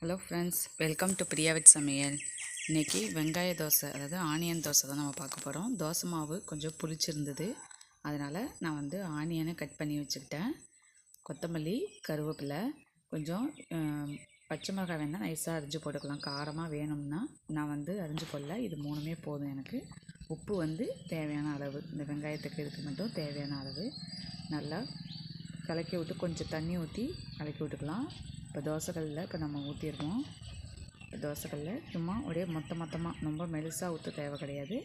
Hello friends, welcome to பிரியாவிட் சமையல். இன்றைக்கி வெங்காய தோசை, அதாவது ஆனியன் தோசை தான் நம்ம பார்க்க போகிறோம். தோசை மாவு கொஞ்சம் புளிச்சிருந்தது, அதனால் நான் ஆனியனை கட் பண்ணி வச்சுக்கிட்டேன். கொத்தமல்லி, கருவேப்பிலை, கொஞ்சம் பச்சை மிளகாய் வேணால் நைஸாக அரிஞ்சு போட்டுக்கலாம். காரமாக வேணும்னா நான் அரிஞ்சு போடல, இது மூணுமே போதும் எனக்கு. உப்பு தேவையான அளவு, இந்த வெங்காயத்துக்கு இதுக்கு மட்டும் தேவையான அளவு நல்லா கலக்கி விட்டு கொஞ்சம் தண்ணி ஊற்றி கலக்கி விட்டுக்கலாம். இப்போ தோசைக்கல்லில் இப்போ நம்ம ஊற்றிடுவோம். தோசைக்கல்லில் சும்மா ஒரே மொத்தமாக ரொம்ப மெலிசாக ஊற்ற தேவை கிடையாது,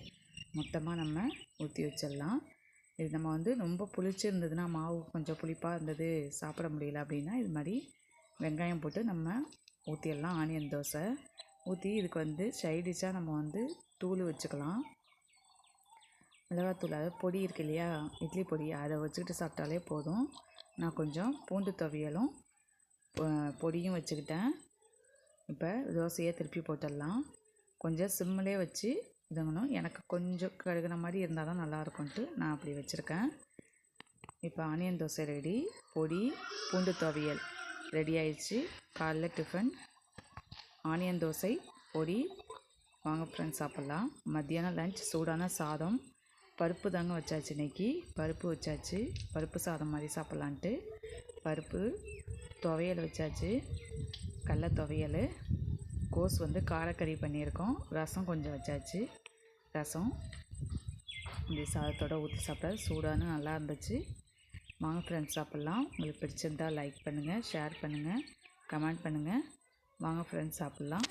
மொத்தமாக நம்ம ஊற்றி வச்சிடலாம். இது நம்ம ரொம்ப புளிச்சிருந்ததுன்னா, மாவு கொஞ்சம் புளிப்பாக இருந்தது சாப்பிட முடியல அப்படின்னா, இது மாதிரி வெங்காயம் போட்டு நம்ம ஊற்றிடலாம். ஆனியன் தோசை ஊற்றி இதுக்கு சைடிஷாக நம்ம தூள் வச்சுக்கலாம். மிளகாத்தூள், அதாவது பொடி இருக்கு இல்லையா, இட்லி பொடி, அதை வச்சுக்கிட்டு சாப்பிட்டாலே போதும். நான் கொஞ்சம் பூண்டு துவையலும் பொடியும் வச்சுக்கிட்டேன். இப்போ தோசையை திருப்பி போட்டுடலாம். கொஞ்சம் சிம்மிலே வச்சு இதுங்கணும். எனக்கு கொஞ்சம் கழுகுன மாதிரி இருந்தால் தான் நல்லாயிருக்கும்ட்டு நான் அப்படி வச்சுருக்கேன். இப்போ ஆனியன் தோசை ரெடி, பொடி பூண்டு துவையல் ரெடி ஆயிடுச்சு. காலைல டிஃபன் ஆனியன் தோசை பொடி. வாங்க ஃப்ரெண்ட்ஸ் சாப்பிட்லாம். மத்தியானம் லஞ்ச் சூடான சாதம், பருப்பு தாங்க வச்சாச்சு. இன்றைக்கி பருப்பு வச்சாச்சு, பருப்பு சாதம் மாதிரி சாப்பிட்லான்ட்டு. பருப்பு துவையல் வச்சாச்சு, கடல துவையல், கோஸ் காரக்கறி பண்ணியிருக்கோம். ரசம் கொஞ்சம் வச்சாச்சு. ரசம் இப்படி சாதத்தோடு ஊற்றி சாப்பிட்டா சூடான நல்லா இருந்துச்சு. வாங்க ஃப்ரெண்ட்ஸ் சாப்பிட்லாம். உங்களுக்கு பிடிச்சிருந்தால் லைக் பண்ணுங்கள், ஷேர் பண்ணுங்கள், கமெண்ட் பண்ணுங்கள். வாங்க ஃப்ரெண்ட்ஸ் சாப்பிட்லாம்.